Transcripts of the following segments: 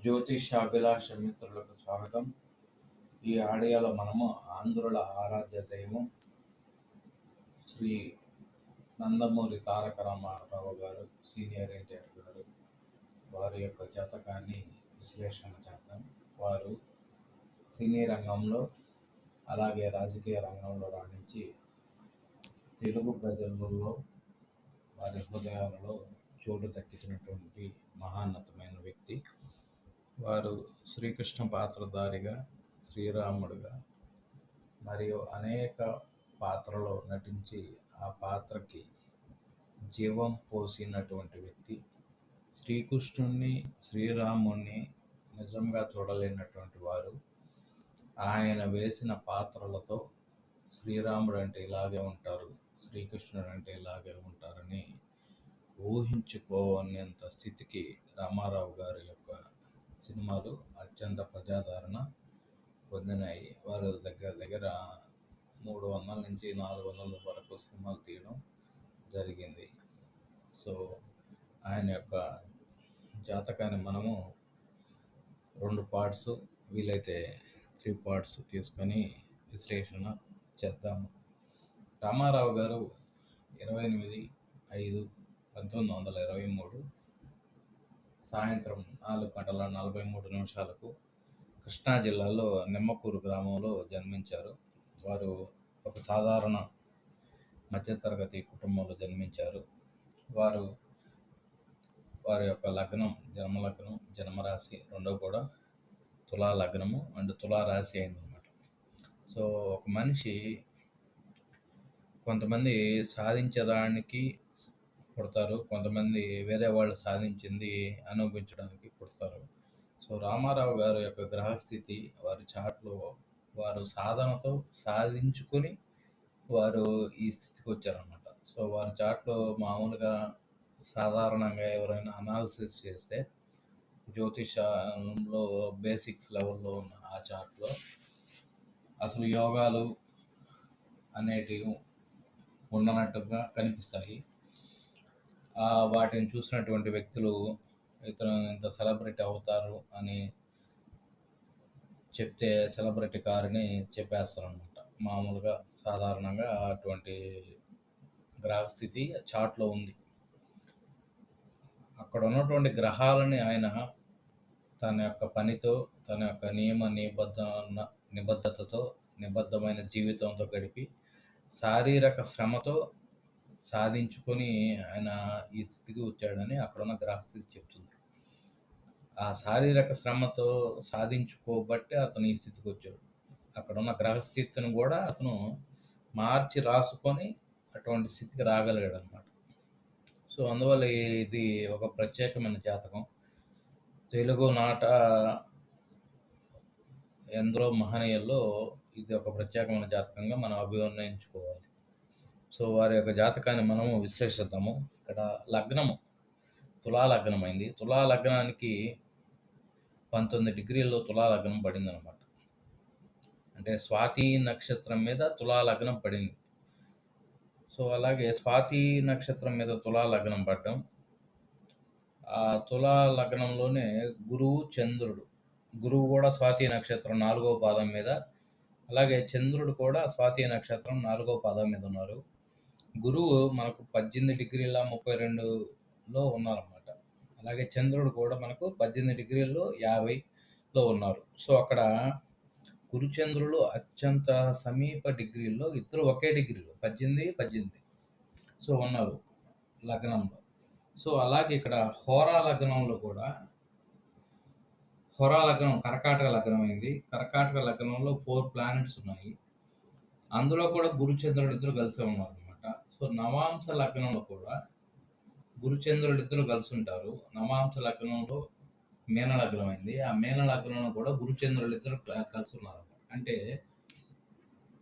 జ్యోతిషాభిలాష మిత్రులకు స్వాగతం. ఈ ఆడియోలో మనము ఆంధ్రుల ఆరాధ్య దైవం శ్రీ నందమూరి తారక రామారావు గారు, సీనియర్ ఎన్టీఆర్ గారు, వారి యొక్క జాతకాన్ని విశ్లేషణ చేద్దాం. వారు సినీ రంగంలో అలాగే రాజకీయ రంగంలో రాణించి తెలుగు ప్రజలలో వారి హృదయాలలో చోటు దక్కించినటువంటి మహాన్నతమైన వ్యక్తి. వారు శ్రీకృష్ణ పాత్రధారిగా, శ్రీరాముడుగా మరియు అనేక పాత్రలో నటించి ఆ పాత్రకి జీవం పోసినటువంటి వ్యక్తి. శ్రీకృష్ణుణ్ణి, శ్రీరాముణ్ణి నిజంగా చూడలేనటువంటి వారు ఆయన వేసిన పాత్రలతో శ్రీరాముడు అంటే ఇలాగే ఉంటారు, శ్రీకృష్ణుడు అంటే ఇలాగే ఉంటారని ఊహించుకోనేంత స్థితికి రామారావు గారి యొక్క సినిమాలు అత్యంత ప్రజాదరణ పొందినాయి. వారు దగ్గర 300 నుంచి 400 వరకు సినిమాలు తీయడం జరిగింది. సో ఆయన యొక్క జాతకాన్ని మనము 2 పార్ట్స్, వీలైతే 3 పార్ట్స్ తీసుకొని విశ్లేషణ చేద్దాము. రామారావు గారు 28/5/1923 సాయంత్రం 4:43 కృష్ణా జిల్లాలో నిమ్మకూరు గ్రామంలో జన్మించారు. వారు ఒక సాధారణ మధ్యతరగతి కుటుంబంలో జన్మించారు. వారి యొక్క లగ్నం, జన్మలగ్నం, జన్మరాశి రెండో కూడా తులా లగ్నము అండ్ తులా రాశి అయిందన్నమాట. సో ఒక మనిషి కొంతమంది సాధించడానికి పుడతారు, కొంతమంది వేరే వాళ్ళు సాధించింది అనుభవించడానికి పుడతారు. సో రామారావు గారి యొక్క గ్రహస్థితి, వారి చాట్లో వారు సాధనతో సాధించుకొని వారు ఈ స్థితికి వచ్చారన్నమాట. సో వారి చాట్లో మామూలుగా సాధారణంగా ఎవరైనా అనాలిసిస్ చేస్తే జ్యోతిషంలో బేసిక్స్ లెవెల్లో ఉన్న ఆ చార్ట్లో అసలు యోగాలు అనేటివి ఉండనట్టుగా కనిపిస్తాయి. వాటిని చూసినటువంటి వ్యక్తులు ఇతను ఇంత సెలబ్రిటీ అవుతారు అని చెప్తే సెలబ్రిటీ కారుని చెప్పేస్తారు అనమాట. మామూలుగా సాధారణంగా అటువంటి గ్రహస్థితి చార్ట్లో ఉంది. అక్కడ ఉన్నటువంటి గ్రహాలని ఆయన తన యొక్క పనితో, తన యొక్క నిబద్ధతతో, నిబద్ధమైన జీవితంతో గడిపి శారీరక శ్రమతో సాధించుకొని ఆయన ఈ స్థితికి వచ్చాడని అక్కడున్న గ్రహస్థితి చెప్తుంది. ఆ శారీరక శ్రమతో సాధించుకోబట్టి అతను ఈ స్థితికి వచ్చాడు. అక్కడున్న గ్రహస్థితిని కూడా అతను మార్చి రాసుకొని అటువంటి స్థితికి రాగలిగాడు అనమాట. సో అందువల్ల ఇది ఒక ప్రత్యేకమైన జాతకం. తెలుగు నాట ఎందరో మహనీయుల్లో ఇది ఒక ప్రత్యేకమైన జాతకంగా మనం అభివర్ణించుకోవాలి. సో వారి యొక్క జాతకాన్ని మనము విశ్లేషిద్దాము. ఇక్కడ లగ్నము తులా లగ్నం అయింది. తులా లగ్నానికి 19 డిగ్రీల్లో తులా లగ్నం పడింది అనమాట. అంటే స్వాతి నక్షత్రం మీద తులా లగ్నం పడింది. సో అలాగే స్వాతి నక్షత్రం మీద తులా లగ్నం పడడం, ఆ తులా లగ్నంలోనే గురువు, చంద్రుడు, గురువు కూడా స్వాతి నక్షత్రం 4వ పాదం మీద, అలాగే చంద్రుడు కూడా స్వాతి నక్షత్రం 4వ పాదం మీద ఉన్నారు. గురువు మనకు 18 డిగ్రీల 32లో ఉన్నారన్నమాట. అలాగే చంద్రుడు కూడా మనకు 18 డిగ్రీల్లో 50లో ఉన్నారు. సో అక్కడ గురుచంద్రులు అత్యంత సమీప డిగ్రీల్లో, ఇద్దరు ఒకే డిగ్రీలో 18 సో ఉన్నారు లగ్నంలో. సో అలాగే ఇక్కడ హోరా లగ్నంలో కూడా, హోరా లగ్నం కర్కాటక లగ్నం అయింది. కర్కాటక లగ్నంలో 4 ప్లానెట్స్ ఉన్నాయి. అందులో కూడా గురుచంద్రుడు ఇద్దరు కలిసే ఉన్నారు అనమాట. సో నవాంశ లగ్నంలో కూడా గురుచంద్రుడు ఇద్దరు కలిసి ఉంటారు. నవాంశ లగ్నంలో మీన లగ్నం అయింది. ఆ మీన లగ్నంలో కూడా గురుచంద్రుడు ఇద్దరు కలిసి ఉన్నారు. అంటే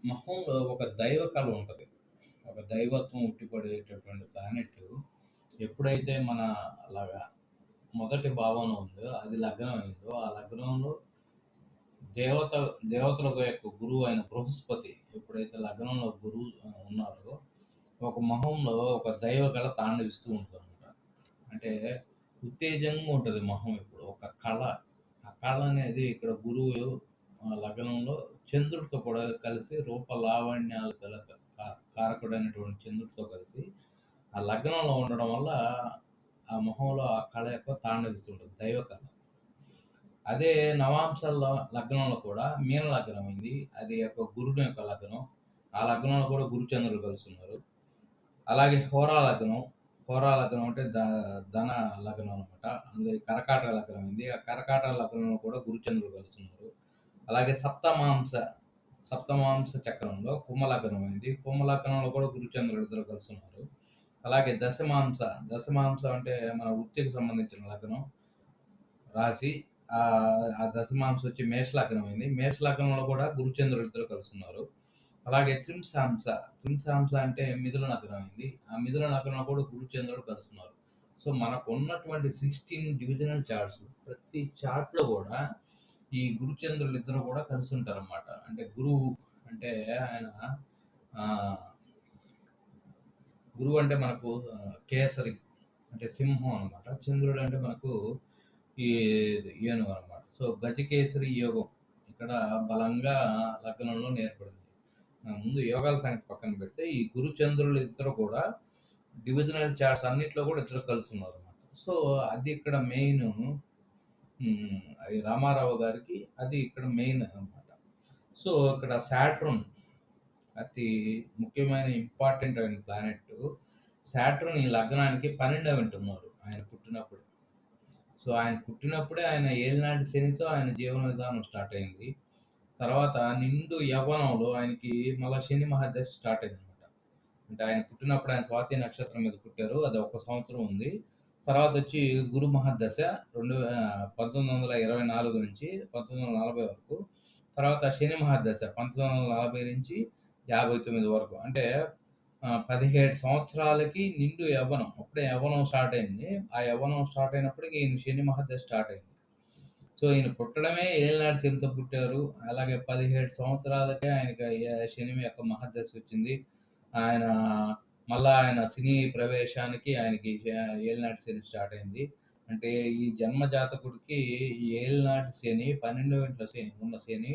మొహంలో ఒక దైవ కళ ఉంటుంది, ఒక దైవత్వం ఉట్టిపడేటటువంటి ప్లానెట్ ఎప్పుడైతే మన అలాగా మొదటి భావన ఉందో, అది లగ్నం అయిందో, ఆ లగ్నంలో దేవతల యొక్క గురువు అయిన బృహస్పతి ఎప్పుడైతే లగ్నంలో గురువు ఉన్నారో, ఒక మొహంలో ఒక దైవ కళ తాండవిస్తూ ఉంటుంది అనమాట. అంటే ఉత్తేజంగా ఉంటుంది మొహం, ఇప్పుడు ఒక కళ కళనేది ఇక్కడ గురువు లగ్నంలో చంద్రుడితో కూడా కలిసి రూప లావణ్యాలు గల కారకుడైనటువంటి చంద్రుడితో కలిసి ఆ లగ్నంలో ఉండడం వల్ల ఆ మొహంలో ఆ కళ యొక్క తాండవిస్తుంటుంది దైవ కళ. అదే నవాంశాల లగ్నంలో కూడా మీన లగ్నం అయింది. అది యొక్క గురుడు యొక్క లగ్నం. ఆ లగ్నంలో కూడా గురు చంద్రుడు కలుస్తున్నారు. అలాగే హోరా లగ్నం. హోరా లగ్నం అంటే ధన లగ్నం అనమాట. అందులో కర్కాటక లగ్నం అయింది. ఆ కర్కాటక లగ్నంలో కూడా గురు చంద్రుడు కలుస్తున్నారు. అలాగే సప్తమాంస చక్రంలో కుంభ లగ్నం అయింది. కుంభ లగ్నంలో కూడా గురు చంద్రుడు ఇద్దరు కలుస్తున్నారు. అలాగే దశమాంస అంటే మన వృత్తికి సంబంధించిన లగ్నం రాశి. ఆ దశమాంస వచ్చి మేష లగ్నం అయింది. మేష లగ్నంలో కూడా గురుచంద్రుడు ఇద్దరు కలుస్తున్నారు. అలాగే త్రింశాంస అంటే మిథున లగ్నం అయింది. ఆ మిథున లగ్నంలో కూడా గురుచంద్రుడు కలుస్తున్నారు. సో మనకు ఉన్నటువంటి 16 డివిజనల్ చార్ట్స్, ప్రతి చార్ట్లో కూడా ఈ గురుచంద్రులు ఇద్దరు కూడా కలిసి ఉంటారన్నమాట. అంటే గురువు అంటే ఆయన గురువు అంటే మనకు కేసరి అంటే సింహం అనమాట. చంద్రుడు అంటే మనకు ఈ ఏనుగు అనమాట. సో గజకేసరి యోగం ఇక్కడ బలంగా లగ్నంలో నేర్పడింది. ముందు యోగాల సంగతి పక్కన పెడితే ఈ గురు చంద్రులు ఇద్దరు కూడా డివిజనల్ చార్ట్స్ అన్నిట్లో కూడా ఇద్దరు కలిసి ఉన్నారు అనమాట. సో అది ఇక్కడ మెయిన్. రామారావు గారికి అది ఇక్కడ మెయిన్ అనమాట. సో ఇక్కడ సాట్రన్ అతి ముఖ్యమైన ఇంపార్టెంట్ అయిన ప్లానెట్. సాట్రన్ ఈ లగ్నానికి 12వ ఇంట ఉన్నారు ఆయన పుట్టినప్పుడు. సో ఆయన పుట్టినప్పుడే ఆయన ఏలినాటి శనితో ఆయన జీవన విధానం స్టార్ట్ అయింది. తర్వాత నిండు యవ్వనంలో ఆయనకి మళ్ళీ శని మహాదశ స్టార్ట్ అయింది అనమాట. అంటే ఆయన పుట్టినప్పుడు ఆయన స్వాతి నక్షత్రం మీద పుట్టారు. అది 1 సంవత్సరం ఉంది. తర్వాత వచ్చి గురు మహాదశ 1924 నుంచి 1940 వరకు. తర్వాత శని మహాదశ 1940 నుంచి 59 వరకు. అంటే 17 సంవత్సరాలకి నిండు యవ్వనం. అప్పుడే యవ్వనం స్టార్ట్ అయింది. ఆ యవ్వనం స్టార్ట్ అయినప్పటికి ఈయన శని మహాదశ స్టార్ట్ అయింది. సో ఈయన పుట్టడమే ఏలినాటి శనితో పుట్టారు. అలాగే 17 సంవత్సరాలకే ఆయనకి శని యొక్క మహాదశ వచ్చింది. ఆయన మళ్ళా ఆయన సినీ ప్రవేశానికి ఆయనకి ఏలినాటి శని స్టార్ట్ అయింది. అంటే ఈ జన్మ జాతకుడికి ఈ ఏలినాటి శని 12వ ఇంట్లో ఉన్న శని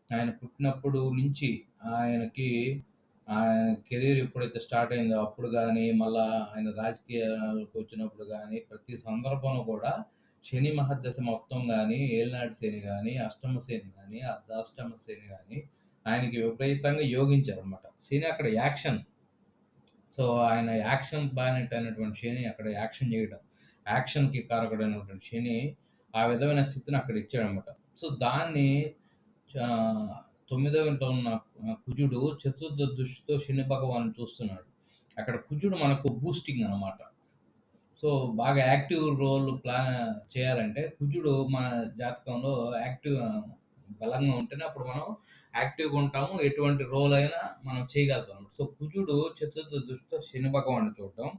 ఆయన పుట్టినప్పుడు నుంచి ఆయనకి ఆయన కెరీర్ ఎప్పుడైతే స్టార్ట్ అయిందో అప్పుడు కానీ, మళ్ళా ఆయన రాజకీయాలకు వచ్చినప్పుడు కానీ, ప్రతి సందర్భంలో కూడా శని మహర్దశ మొత్తం కానీ, ఏలినాటి శని కానీ, అష్టమ శని కానీ, అర్ధాష్టమ శని కానీ ఆయనకి విపరీతంగా యోగించారనమాట. శని అక్కడ యాక్షన్. సో ఆయన యాక్షన్ ప్లానెట్ అయినటువంటి శని అక్కడ యాక్షన్ చేయడం, యాక్షన్కి కారకుడైనటువంటి శని ఆ విధమైన స్థితిని అక్కడ ఇచ్చాడనమాట. సో దాన్ని 9వ ఇంట్లో ఉన్న కుజుడు చతుర్థ దృష్టితో శని భగవాను చూస్తున్నాడు. అక్కడ కుజుడు మనకు బూస్టింగ్ అనమాట. సో బాగా యాక్టివ్ రోల్ ప్లాన్ చేయాలంటే కుజుడు మన జాతకంలో బలంగా ఉంటేనే అప్పుడు మనం యాక్టివ్గా ఉంటాము. ఎటువంటి రోల్ అయినా మనం చేయగలుగుతాం. సో కుజుడు చతుర్థ దృష్టితో శని భగవాన్ని చూడటం.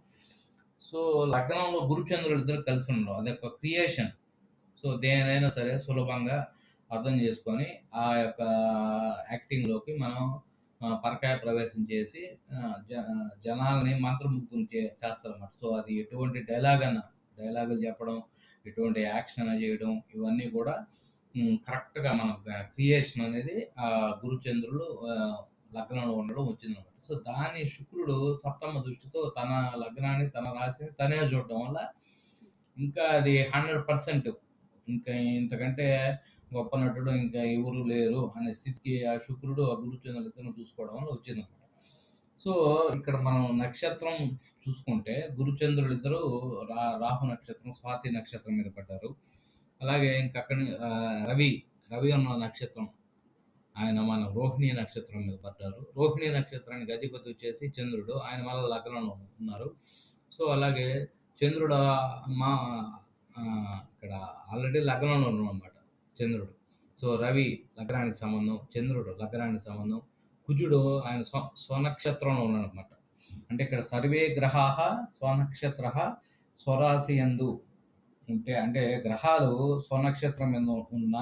సో లగ్నంలో గురుచంద్రులు ఇద్దరు కలిసి ఉండడం అదొక క్రియేషన్. సో దేనైనా సరే సులభంగా అర్థం చేసుకొని ఆ యొక్క యాక్టింగ్లోకి మనం పరకాయ ప్రవేశం చేసి జనాల్ని మంత్రముగ్ధులు చేస్తారన్నమాట. సో అది ఎటువంటి డైలాగులు చెప్పడం, ఎటువంటి యాక్షన్ చేయడం, ఇవన్నీ కూడా కరెక్ట్గా మన క్రియేషన్ అనేది ఆ గురుచంద్రులు లగ్నంలో ఉండడం వచ్చిందన్నమాట. సో దాన్ని శుక్రుడు సప్తమ దృష్టితో తన లగ్నాన్ని, తన రాశిని తనే చూడడం వల్ల ఇంకా అది 100%. ఇంకా ఇంతకంటే గొప్ప నటుడు ఇంకా ఎవరు లేరు అనే స్థితికి ఆ శుక్రుడు ఆ గురుచంద్రులిద్దరిని చూసుకోవడం వల్ల వచ్చిందన్నమాట. సో ఇక్కడ మనం నక్షత్రం చూసుకుంటే గురుచంద్రులు ఇద్దరు రాహు నక్షత్రం, స్వాతి నక్షత్రం మీద పడ్డారు. అలాగే ఇంకక్కడ రవి ఉన్న నక్షత్రం ఆయన మన రోహిణి నక్షత్రం మీద పడ్డారు. రోహిణి నక్షత్రానికి అధిపతి వచ్చేసి చంద్రుడు, ఆయన మళ్ళీ లగ్నంలో ఉన్నారు. సో అలాగే చంద్రుడు ఇక్కడ ఆల్రెడీ లగ్నంలో ఉన్నాడనమాట చంద్రుడు. సో రవి లగ్నానికి సంబంధం, చంద్రుడు లగ్నానికి సంబంధం, కుజుడు ఆయన స్వనక్షత్రంలో ఉన్నాడనమాట. అంటే ఇక్కడ సర్వే గ్రహాః స్వనక్షత్ర స్వరాశి యందు ఉంటే, అంటే గ్రహాలు స్వనక్షత్రం మీద ఉన్న,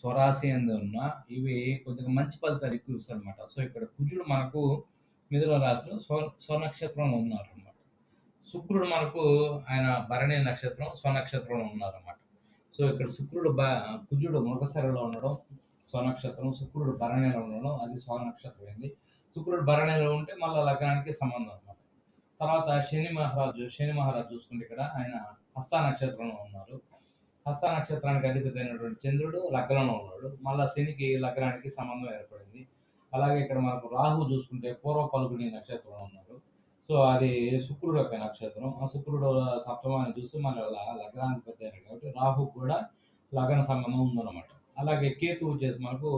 స్వరాశి యందు ఉన్న ఇవి కొద్దిగా మంచి ఫలితాలు ఎక్కువ ఇస్తాయి అనమాట. సో ఇక్కడ కుజుడు మనకు మిథున రాశిలో స్వనక్షత్రంలో ఉన్నారనమాట. శుక్రుడు మనకు ఆయన భరణి నక్షత్రం స్వనక్షత్రంలో ఉన్నారన్నమాట. సో ఇక్కడ కుజుడు మృగశిరలో ఉండడం స్వనక్షత్రం, శుక్రుడు భరణిలో ఉండడం అది స్వనక్షత్రం అయింది. శుక్రుడు భరణిలో ఉంటే మళ్ళీ లగ్నానికి సంబంధం అనమాట. తర్వాత శని మహారాజు చూసుకుంటే ఇక్కడ ఆయన హస్త నక్షత్రంలో ఉన్నారు. హస్త నక్షత్రానికి అధిపతి అయినటువంటి చంద్రుడు లగ్నంలో ఉన్నాడు. మళ్ళా శనికి లగ్నానికి సంబంధం ఏర్పడింది. అలాగే ఇక్కడ మనకు రాహు చూసుకుంటే పూర్వ పల్గుని నక్షత్రంలో ఉన్నారు. సో అది శుక్రుడు యొక్క నక్షత్రం. ఆ శుక్రుడు సప్తమాన్ని చూసి మన లగ్నాధిపతి అయినాడు కాబట్టి రాహు కూడా లగ్న సంబంధం ఉందన్నమాట. అలాగే కేతువు వచ్చేసి మనకు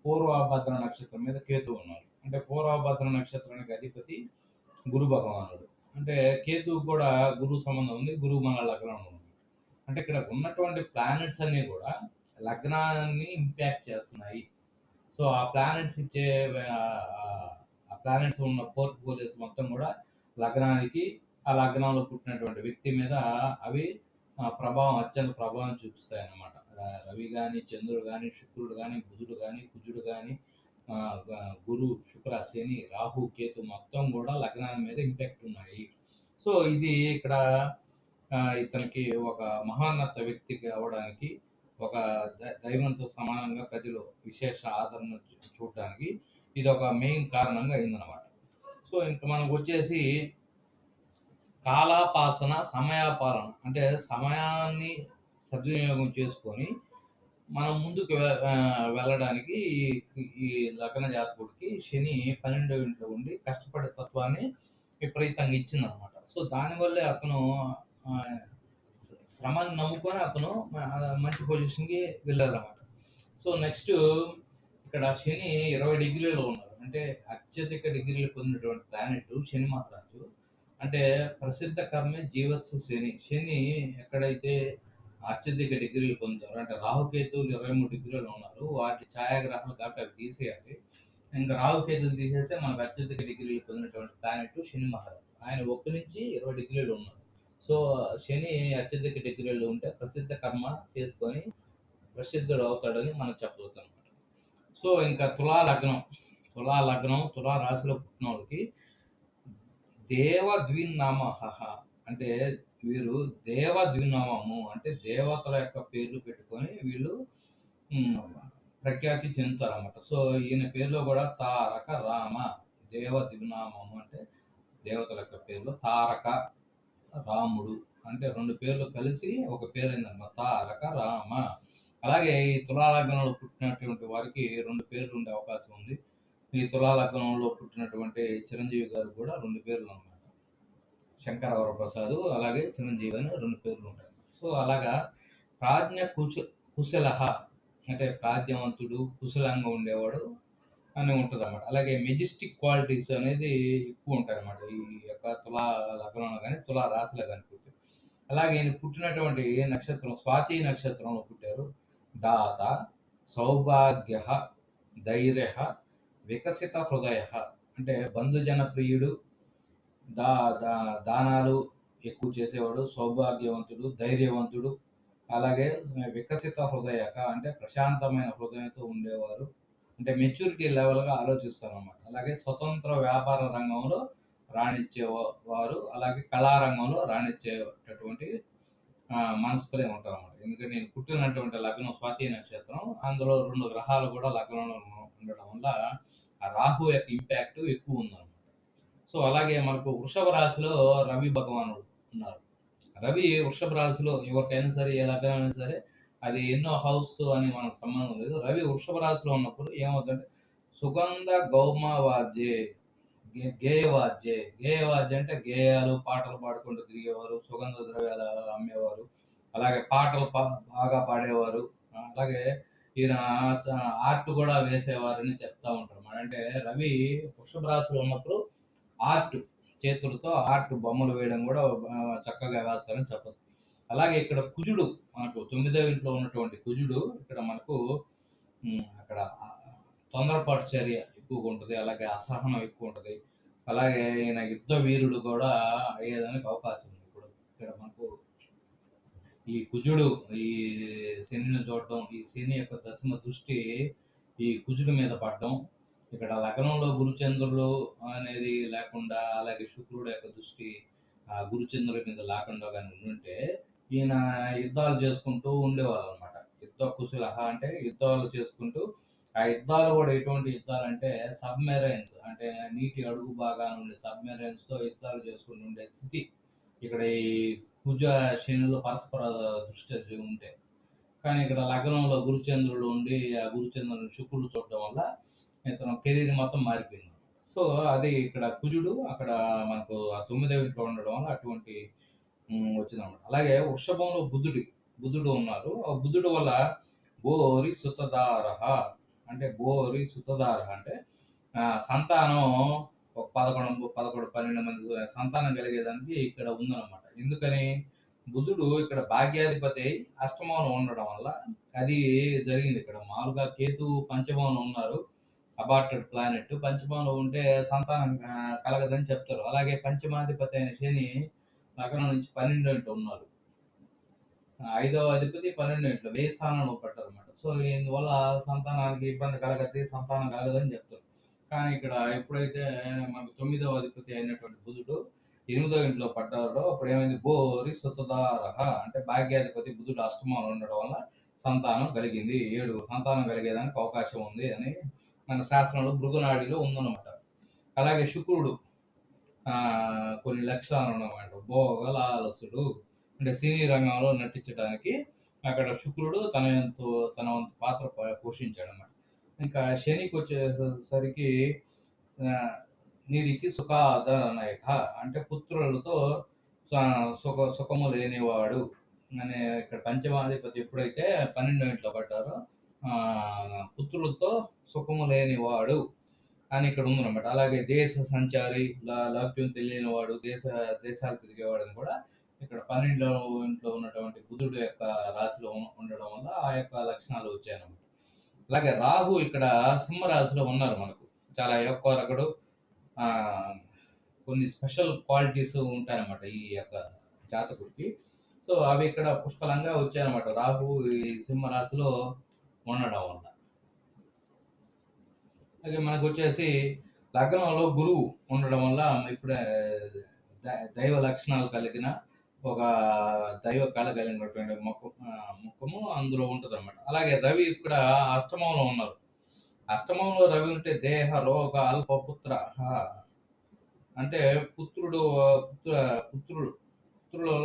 పూర్వభద్ర నక్షత్రం మీద కేతువు ఉన్నారు. అంటే పూర్వభద్ర నక్షత్రానికి అధిపతి గురు భగవానుడు. అంటే కేతువు కూడా గురువు సంబంధం ఉంది. గురువు మన లగ్నంలో ఉంది. అంటే ఇక్కడ ఉన్నటువంటి ప్లానెట్స్ అన్నీ కూడా లగ్నాన్ని ఇంపాక్ట్ చేస్తున్నాయి. సో ఆ ప్లానెట్స్ ఇచ్చే ఆ ప్లానెట్స్ ఉన్న పోర్ట్ఫోలియోస్ మొత్తం కూడా లగ్నానికి, ఆ లగ్నంలో పుట్టినటువంటి వ్యక్తి మీద అవి అత్యంత ప్రభావం చూపిస్తాయి అన్నమాట. రవి కానీ, చంద్రుడు కానీ, శుక్రుడు కానీ, బుధుడు కానీ, కుజుడు కానీ, గురు, శుక్ర, శని, రాహు, కేతు మొత్తం కూడా లగ్నాల మీద ఇంపాక్ట్ ఉన్నాయి. సో ఇది ఇక్కడ ఇతనికి ఒక మహాన్నత వ్యక్తికి అవ్వడానికి, ఒక దైవంతో సమానంగా ప్రజలు విశేష ఆదరణ చూడడానికి ఇది ఒక మెయిన్ కారణంగా అయిందనమాట. సో ఇంకా మనకు వచ్చేసి కాలాపాసన, సమయాపాలన అంటే సమయాన్ని సద్వినియోగం చేసుకొని మనం ముందుకు వెళ్ళడానికి ఈ లగ్న జాతకుడికి శని 12వ ఇంట్లో ఉండి కష్టపడే తత్వాన్ని విపరీతంగా ఇచ్చిందనమాట. సో దానివల్లే అతను శ్రమని నమ్ముకొని అతను మంచి పొజిషన్కి వెళ్ళారన్నమాట. సో నెక్స్ట్ ఇక్కడ శని 20 డిగ్రీలో ఉన్నారు. అంటే అత్యధిక డిగ్రీలు పొందినటువంటి ప్లానెట్ శని మహారాజు. అంటే ప్రసిద్ధ కర్మే జీవస్సు శని. శని ఎక్కడైతే అత్యధిక డిగ్రీలు పొందుతారు అంటే రాహుకేతువులు 23 డిగ్రీలు ఉన్నారు. వాటి ఛాయాగ్రహాలు కాబట్టి అవి తీసేయాలి. ఇంకా రాహుకేతువులు తీసేస్తే మనకు అత్యధిక డిగ్రీలు పొందినటువంటి ప్లానెట్ శని మహారాజు. ఆయన 1 నుంచి 20 డిగ్రీలు ఉన్నారు. సో శని అత్యధిక డిగ్రీలు ఉంటే ప్రసిద్ధ కర్మ చేసుకొని ప్రసిద్ధుడు అవుతాడని మనం చెప్పవచ్చు అనమాట. సో ఇంకా తులా లగ్నం, తులా రాశిలో పుట్టిన వాళ్ళకి దేవద్వినామహ అంటే వీరు దేవద్వినామము అంటే దేవతల యొక్క పేర్లు పెట్టుకొని వీళ్ళు ప్రఖ్యాతి చెందుతారు అన్నమాట. సో ఈయన పేరులో కూడా తారక రామ, దేవద్వినామము అంటే దేవతల యొక్క పేర్లు. తారక రాముడు అంటే 2 పేర్లు కలిసి ఒక పేరు అయిందన్నమాట, తారక రామ. అలాగే ఈ తులాలగ్నంలో పుట్టినటువంటి వారికి 2 పేర్లు ఉండే అవకాశం ఉంది. ఈ తులాలగ్నంలో పుట్టినటువంటి చిరంజీవి గారు కూడా 2 పేర్లు అన్నమాట. శంకర వరప్రసాద్ అలాగే చిరంజీవి అని 2 పేర్లు ఉంటాయి. సో అలాగా ప్రాజ్ఞ కుశలహ అంటే ప్రాజ్ఞవంతుడు, కుశలంగా ఉండేవాడు అని ఉంటుంది అన్నమాట. అలాగే మెజెస్టిక్ క్వాలిటీస్ అనేది ఎక్కువ ఉంటాయి అన్నమాట ఈ యొక్క తులా లగ్నంలో కానీ తులా రాశిలో కానీ పుట్టి. అలాగే ఈయన పుట్టినటువంటి నక్షత్రం స్వాతి నక్షత్రంలో పుట్టారు. దాత, సౌభాగ్య, ధైర్య, వికసిత హృదయ అంటే బంధుజన ప్రియుడు, దానాలు ఎక్కువ చేసేవాడు, సౌభాగ్యవంతుడు, ధైర్యవంతుడు, అలాగే వికసిత హృదయక అంటే ప్రశాంతమైన హృదయంతో ఉండేవారు. అంటే మెచ్యూరిటీ లెవెల్గా ఆలోచిస్తారు అన్నమాట. అలాగే స్వతంత్ర వ్యాపార రంగంలో రాణించేవారు, అలాగే కళారంగంలో రాణించేటటువంటి మనస్కులే ఉంటారు అన్నమాట. ఎందుకంటే నేను పుట్టినటువంటి లగ్నం స్వాతి నక్షత్రం, అందులో 2 గ్రహాలు కూడా లగ్నంలో ఉండడం వల్ల ఆ రాహు యొక్క ఇంపాక్ట్ ఎక్కువ ఉందన్నమాట. సో అలాగే మనకు వృషభ రాశిలో రవి భగవానుడు ఉన్నారు. రవి వృషభ రాశిలో ఎవరికైనా సరే, ఏ లగ్నమైనా సరే, అది ఎన్నో హౌస్ అని మనకు సంబంధం లేదు. రవి వృషభ రాశిలో ఉన్నప్పుడు ఏమవుతుందంటే సుగంధ గేయవాద్యే, గేయవాద్య అంటే గేయాలు, పాటలు పాడుకుంటూ తిరిగేవారు, సుగంధ ద్రవ్యాలు అమ్మేవారు, అలాగే పాటలు బాగా పాడేవారు, అలాగే ఈయన ఆర్ట్ కూడా వేసేవారని చెప్తా ఉంటారు. అంటే రవి వృషభ రాశిలో ఉన్నప్పుడు ఆర్ట్, చేతులతో ఆర్ట్ బొమ్మలు వేయడం కూడా చక్కగా వేస్తారని చెప్పచ్చు. అలాగే ఇక్కడ కుజుడు మనకు 9వ ఇంట్లో ఉన్నటువంటి కుజుడు ఇక్కడ మనకు అక్కడ తొందరపాటు చర్య ఎక్కువగా ఉంటుంది, అలాగే అసహనం ఎక్కువ ఉంటుంది, అలాగే ఈయన యుద్ధ వీరుడు కూడా అయ్యేదానికి అవకాశం ఉంది. ఇప్పుడు ఇక్కడ మనకు ఈ కుజుడు ఈ శనిని చూడటం, ఈ శని యొక్క దశమ దృష్టి ఈ కుజుడి మీద పడడం, ఇక్కడ లగ్నంలో గురుచంద్రులు అనేది లేకుండా, అలాగే శుక్రుడు యొక్క దృష్టి గురుచంద్రుడి మీద లేకుండా కానీ ఉంటే ఈయన యుద్ధాలు చేసుకుంటూ ఉండేవాళ్ళు అనమాట. యుద్ధ కుశలహ అంటే యుద్ధాలు చేసుకుంటూ, ఆ యుద్ధాలు కూడా ఎటువంటి యుద్ధాలు అంటే సబ్మెరైన్స్ అంటే నీటి అడుగు భాగాన ఉండే సబ్మెరైన్స్ తో యుద్ధాలు చేసుకుంటూ ఉండే స్థితి. ఇక్కడ ఈ కుజ శనులు పరస్పర దృష్టి ఉంటే, కానీ ఇక్కడ లగ్నంలో గురుచంద్రుడు ఉండి ఆ గురుచంద్రుని శుక్రుడు చూడడం వల్ల ఇతను కెరీర్ మొత్తం మారిపోయింది. సో అది ఇక్కడ కుజుడు అక్కడ మనకు ఆ తొమ్మిదవ ఇంట్లో ఉండడం వల్ల అటువంటి వచ్చిందనమాట. అలాగే వృషభంలో బుధుడు ఉన్నారు. ఆ బుధుడు వల్ల బోరి సుతదారహ అంటే బోరి సుతదారహ అంటే సంతానం ఒక 11, 12 మంది సంతానం కలిగేదానికి ఇక్కడ ఉందన్నమాట. ఎందుకని బుధుడు ఇక్కడ భాగ్యాధిపతి అష్టమంలో ఉండడం వల్ల అది జరిగింది. ఇక్కడ మామూలుగా కేతు పంచమంలో ఉన్నారు. అబార్టెడ్ ప్లానెట్ పంచమంలో ఉంటే సంతానం కలగదని చెప్తారు. అలాగే పంచమాధిపతి అయిన శని లగ్నం నుంచి 12 ఇంట్లో ఉన్నారు. 5వ అధిపతి 12 ఇంట్లో వ్యయ స్థానంలో పట్టారనమాట. సో ఇందువల్ల సంతానానికి ఇబ్బంది సంతానం కలగదని చెప్తారు. కానీ ఇక్కడ ఎప్పుడైతే మనకు 9వ అధిపతి అయినటువంటి బుధుడు 8వ ఇంట్లో పడ్డాడో అప్పుడు ఏమైంది బోరి సుతదారహ అంటే భాగ్యాధిపతి బుధుడు అష్టమంలో ఉండడం వల్ల సంతానం కలిగింది. 7 సంతానం కలిగేదానికి అవకాశం ఉంది అని మన శాస్త్రంలో భృగునాడిలో ఉందన్నమాట. అలాగే శుక్రుడు కొన్ని లక్షణాలు ఉన్నమాట. భోగలాలసుడు అంటే సినీ రంగంలో నటించడానికి అక్కడ శుక్రుడు తన వంతు పాత్ర పోషించాడన్నమాట. ఇంకా శనికి వచ్చేసరికి నిరికి సుఖాదనయక అంటే పుత్రులతో సుఖము లేనివాడు అనే ఇక్కడ పంచమాధిపతి ఎప్పుడైతే 12వ ఇంట్లో పడ్డారో పుత్రులతో సుఖము లేనివాడు అని ఇక్కడ ఉందన్నమాట. అలాగే దేశ సంచారి లౌక్యం తెలియని వాడు దేశాలు తిరిగేవాడు అని కూడా ఇక్కడ 12వ ఇంట్లో ఉన్నటువంటి బుధుడు యొక్క రాశిలో ఉండడం వల్ల ఆ యొక్క లక్షణాలు వచ్చాయన్నమాట. అలాగే రాహు ఇక్కడ సింహరాశిలో ఉన్నారు. మనకు చాలా ఎక్కువ రకడు కొన్ని స్పెషల్ క్వాలిటీస్ ఉంటాయన్నమాట ఈ యొక్క జాతకుడికి. సో అవి ఇక్కడ పుష్కలంగా వచ్చాయన్నమాట రాహు ఈ సింహరాశిలో ఉండడం వల్ల. అలాగే మనకు వచ్చేసి లగ్నంలో గురువు ఉండడం వల్ల ఇప్పుడే దైవ లక్షణాలు కలిగిన ఒక దైవ కళ కలిగినటువంటి ముఖము అందులో ఉంటుంది అనమాట. అలాగే రవి ఇక్కడ అష్టమంలో ఉన్నారు. అష్టమంలో రవి ఉంటే దేహ రోగ అల్పపుత్ర అంటే పుత్రులలో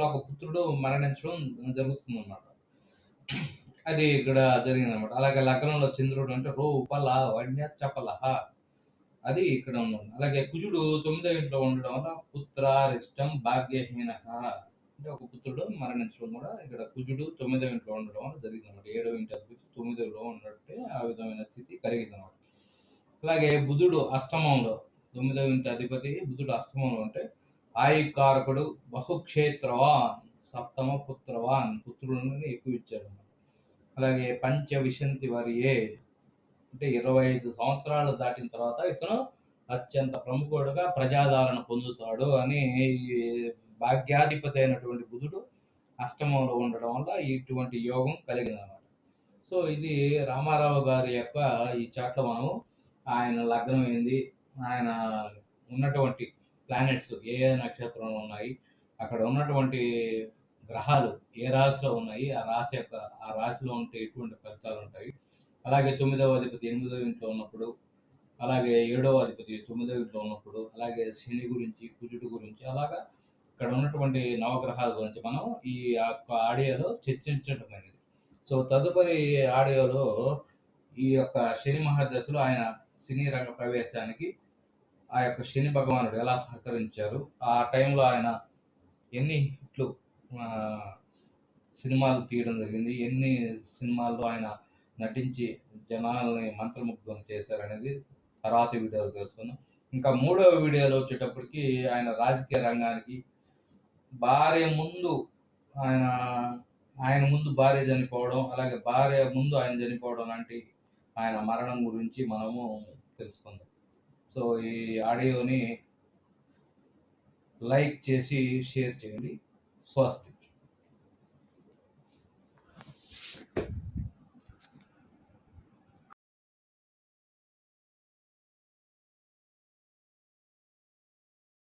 ఒక పుత్రుడు మరణించడం జరుగుతుంది అన్నమాట. అది ఇక్కడ జరిగిందనమాట. అలాగే లగ్నంలో చంద్రుడు అంటే రూపల వన్య చపలహ అది ఇక్కడ ఉన్నాడు. అలాగే కుజుడు 9వ ఇంట్లో ఉండడం వల్ల పుత్రారిష్టం భాగ్యహీన అంటే ఒక పుత్రుడు మరణించడం కూడా ఇక్కడ కుజుడు 9వ ఇంట్లో ఉండడం వల్ల జరిగిందనమాట. 7వ ఇంటి అధిపతి 9లో ఉన్నట్టే ఆ విధమైన స్థితి కలిగిందనమాట. అలాగే బుధుడు అష్టమంలో 9వ ఇంటి అధిపతి బుధుడు అష్టమంలో ఉంటే ఆయుకారకుడు బహుక్షేత్రవాన్ సప్తమ పుత్రవాన్ పుత్రులను ఎక్కువ ఇచ్చాడు. అలాగే పంచ విశంతి వర్యే అంటే 25 సంవత్సరాలు దాటిన తర్వాత ఇతను అత్యంత ప్రముఖుడుగా ప్రజాదరణ పొందుతాడు అని భాగ్యాధిపతి అయినటువంటి బుధుడు అష్టమంలో ఉండడం వల్ల ఇటువంటి యోగం కలిగిందన్నమాట. సో ఇది రామారావు గారి యొక్క ఈ చాట్లో మనం ఆయన లగ్నం ఏంది, ఆయన ఉన్నటువంటి ప్లానెట్స్ ఏ నక్షత్రంలో ఉన్నాయి, అక్కడ ఉన్నటువంటి గ్రహాలు ఏ రాశిలో ఉన్నాయి, ఆ రాశిలో ఉంటే ఎటువంటి ఫలితాలు ఉంటాయి, అలాగే 9వ అధిపతి 8వ ఇంట్లో ఉన్నప్పుడు, అలాగే 7వ అధిపతి 9వ ఇంట్లో ఉన్నప్పుడు, అలాగే శని గురించి కుజుడు గురించి అలాగా ఇక్కడ ఉన్నటువంటి నవగ్రహాల గురించి మనం ఈ యొక్క ఆడియోలో చర్చించడం అనేది. సో తదుపరి ఆడియోలో ఈ యొక్క శని మహాదశలో ఆయన సినీ రంగ ప్రవేశానికి ఆ యొక్క శని భగవానుడు ఎలా సహకరించారు, ఆ టైంలో ఆయన ఎన్ని హిట్లు సినిమాలు తీయడం జరిగింది, ఎన్ని సినిమాల్లో ఆయన నటించి జనాల్ని మంత్రముగ్ధం చేశారనేది తర్వాత వీడియోలో తెలుసుకుందాం. ఇంకా 3వ వీడియోలో వచ్చేటప్పటికి ఆయన రాజకీయ రంగానికి ఆయన ముందు భార్య చనిపోవడం, అలాగే భార్య ముందు ఆయన చనిపోవడం లాంటి ఆయన మరణం గురించి మనము తెలుసుకుందాం. సో ఈ ఆడియోని లైక్ చేసి షేర్ చేయండి. స్వస్తి.